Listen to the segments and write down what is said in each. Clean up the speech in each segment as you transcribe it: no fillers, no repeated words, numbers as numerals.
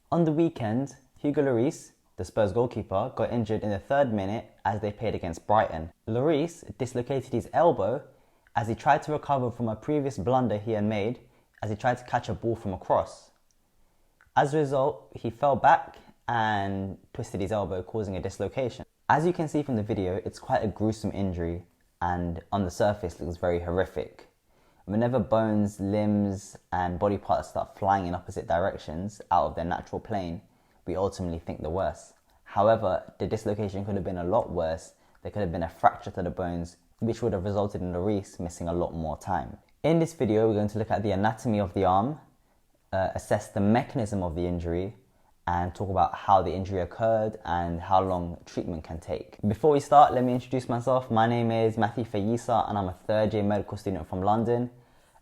On the weekend, Hugo Lloris, the Spurs goalkeeper, got injured in the 3rd minute as they played against Brighton. Lloris dislocated his elbow as he tried to recover from a previous blunder he had made as he tried to catch a ball from a cross. As a result, he fell back and twisted his elbow, causing a dislocation. As you can see from the video, it's quite a gruesome injury and on the surface looks very horrific. Whenever bones, limbs and body parts start flying in opposite directions out of their natural plane, we ultimately think the worst. However, the dislocation could have been a lot worse. There could have been a fracture to the bones, which would have resulted in Lloris missing a lot more time. In this video, we're going to look at the anatomy of the arm, assess the mechanism of the injury, and talk about how the injury occurred and how long treatment can take. Before we start, let me introduce myself. My name is Matthew Fayisa and I'm a 3rd year medical student from London.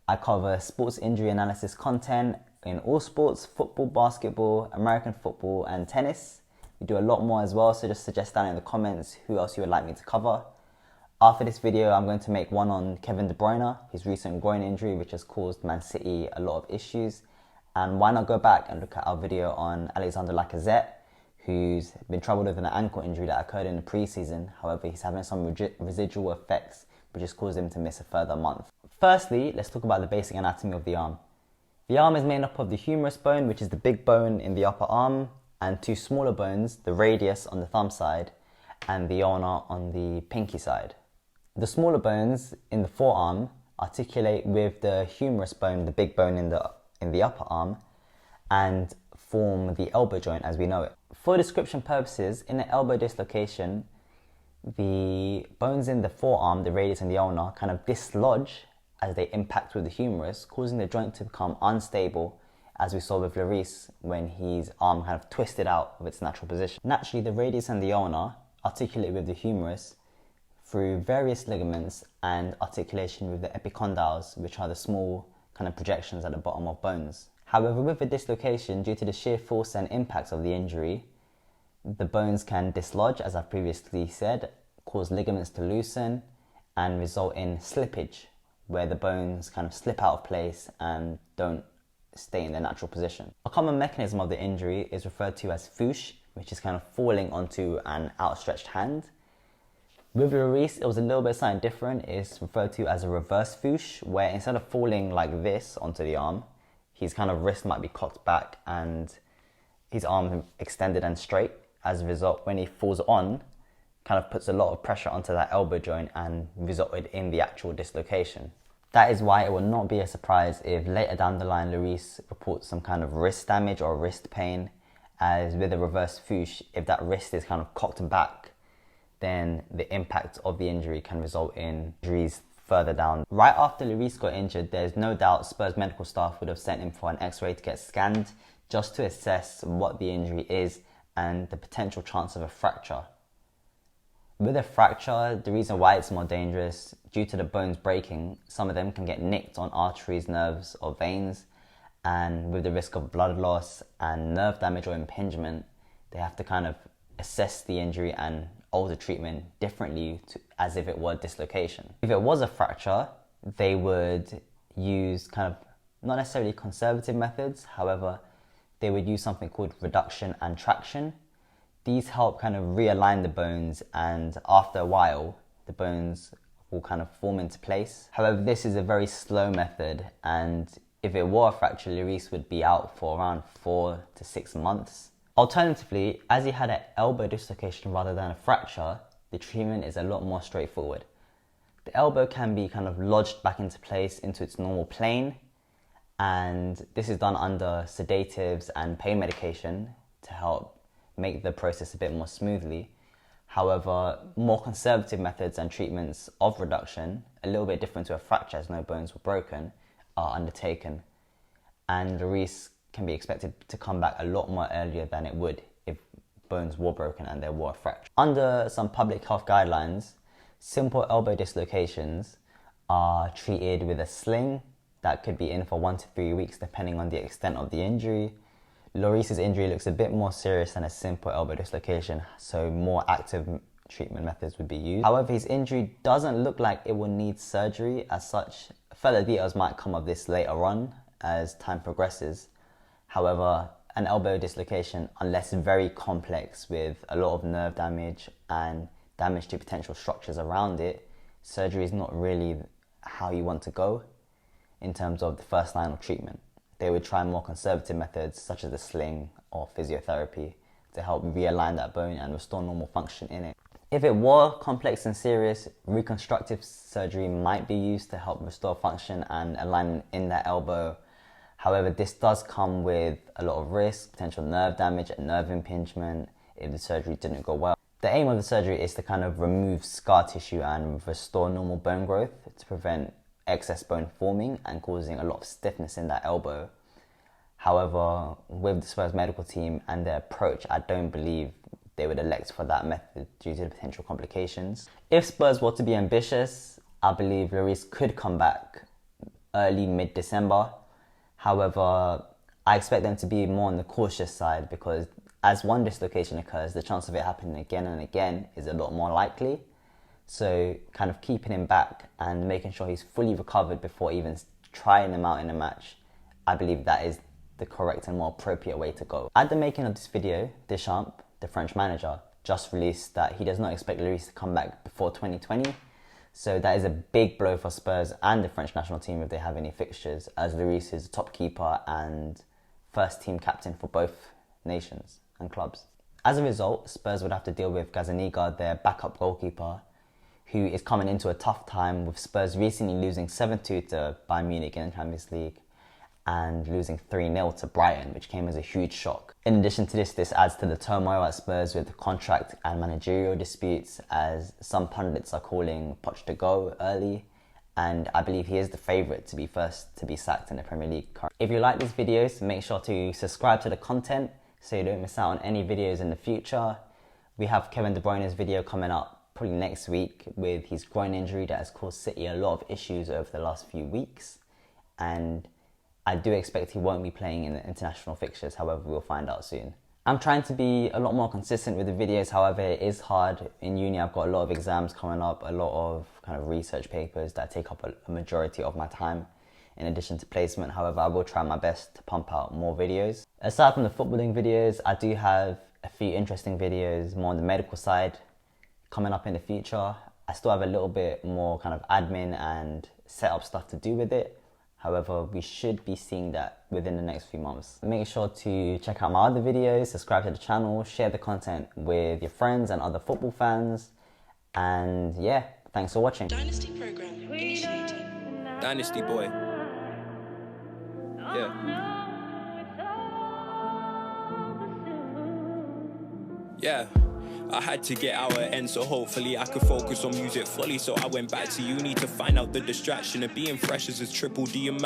I cover sports injury analysis content in all sports: football, basketball, American football and tennis. We do a lot more as well, so just suggest down in the comments who else you would like me to cover. After this video, I'm going to make one on Kevin De Bruyne, his recent groin injury which has caused Man City a lot of issues. And why not go back and look at our video on Alexander Lacazette, who's been troubled with an ankle injury that occurred in the pre-season. However, he's having some residual effects which has caused him to miss a further month. Firstly, let's talk about the basic anatomy of the arm. The arm is made up of the humerus bone, which is the big bone in the upper arm, and 2 smaller bones, the radius on the thumb side and the ulna on the pinky side. The smaller bones in the forearm articulate with the humerus bone, the big bone in the upper arm, and form the elbow joint as we know it. For description purposes, in an elbow dislocation, the bones in the forearm, the radius and the ulna, kind of dislodge as they impact with the humerus, causing the joint to become unstable, as we saw with Lloris when his arm kind of twisted out of its natural position. Naturally, the radius and the ulna articulate with the humerus through various ligaments and articulation with the epicondyles, which are the small kind of projections at the bottom of bones. However, with a dislocation, due to the sheer force and impact of the injury, the bones can dislodge, as I've previously said, cause ligaments to loosen and result in slippage, where the bones kind of slip out of place and don't stay in their natural position. A common mechanism of the injury is referred to as foosh, which is kind of falling onto an outstretched hand. With Lloris, it was a little bit something different. It's referred to as a reverse foosh, where instead of falling like this onto the arm, his kind of wrist might be cocked back and his arm extended and straight. As a result, when he falls on, kind of puts a lot of pressure onto that elbow joint and resulted in the actual dislocation. That is why it will not be a surprise if later down the line Lloris reports some kind of wrist damage or wrist pain, as with a reverse foosh, if that wrist is kind of cocked back, then the impact of the injury can result in injuries further down. Right after Lloris got injured, there's no doubt Spurs medical staff would have sent him for an x-ray to get scanned just to assess what the injury is and the potential chance of a fracture. With a fracture, the reason why it's more dangerous, due to the bones breaking, some of them can get nicked on arteries, nerves or veins, and with the risk of blood loss and nerve damage or impingement, they have to kind of assess the injury and alter treatment differently as if it were dislocation. If it was a fracture, they would use kind of not necessarily conservative methods, however, they would use something called reduction and traction. These help kind of realign the bones, and after a while, the bones will kind of form into place. However, this is a very slow method, and if it were a fracture, Lloris would be out for around 4 to 6 months. Alternatively, as he had an elbow dislocation rather than a fracture, the treatment is a lot more straightforward. The elbow can be kind of lodged back into place into its normal plane, and this is done under sedatives and pain medication to help make the process a bit more smoothly. However, more conservative methods and treatments of reduction, a little bit different to a fracture as no bones were broken, are undertaken, and Lloris can be expected to come back a lot more earlier than it would if bones were broken and there were a fracture. Under some public health guidelines, simple elbow dislocations are treated with a sling that could be in for 1 to 3 weeks depending on the extent of the injury. Lloris's injury looks a bit more serious than a simple elbow dislocation, so more active treatment methods would be used. However, his injury doesn't look like it will need surgery as such. Further details might come of this later on as time progresses. However, an elbow dislocation, unless very complex with a lot of nerve damage and damage to potential structures around it, surgery is not really how you want to go in terms of the first line of treatment. They would try more conservative methods such as a sling or physiotherapy to help realign that bone and restore normal function in it. If it were complex and serious, reconstructive surgery might be used to help restore function and alignment in that elbow. However, this does come with a lot of risk, potential nerve damage and nerve impingement if the surgery didn't go well. The aim of the surgery is to kind of remove scar tissue and restore normal bone growth to prevent excess bone forming and causing a lot of stiffness in that elbow. However, with the Spurs medical team and their approach, I don't believe they would elect for that method due to the potential complications. If Spurs were to be ambitious, I believe Lloris could come back early mid-December. However, I expect them to be more on the cautious side because as one dislocation occurs, the chance of it happening again and again is a lot more likely. So kind of keeping him back and making sure he's fully recovered before even trying him out in a match, I believe that is the correct and more appropriate way to go. At the making of this video, Deschamps, the French manager, just released that he does not expect Lloris to come back before 2020. So that is a big blow for Spurs and the French national team if they have any fixtures, as Lloris is the top keeper and first team captain for both nations and clubs. As a result, Spurs would have to deal with Gazzaniga, their backup goalkeeper, who is coming into a tough time with Spurs recently losing 7-2 to Bayern Munich in the Champions League and losing 3-0 to Brighton, which came as a huge shock. In addition to this adds to the turmoil at Spurs with the contract and managerial disputes, as some pundits are calling Poch to go early, and I believe he is the favourite to be first to be sacked in the Premier League. If you like these videos, make sure to subscribe to the content so you don't miss out on any videos in the future. We have Kevin De Bruyne's video coming up probably next week with his groin injury that has caused City a lot of issues over the last few weeks, and I do expect he won't be playing in the international fixtures, however we'll find out soon. I'm trying to be a lot more consistent with the videos, however it is hard. In uni I've got a lot of exams coming up, a lot of kind of research papers that take up a majority of my time in addition to placement. However, I will try my best to pump out more videos. Aside from the footballing videos, I do have a few interesting videos more on the medical side coming up in the future. I still have a little bit more kind of admin and setup stuff to do with it. However, we should be seeing that within the next few months. Make sure to check out my other videos, subscribe to the channel, share the content with your friends and other football fans. And yeah, thanks for watching. Dynasty program initiated. Dynasty boy. Yeah. Yeah. I had to get out at end, so hopefully I could focus on music fully. So I went back to uni to find out the distraction of being fresh is a triple D amount.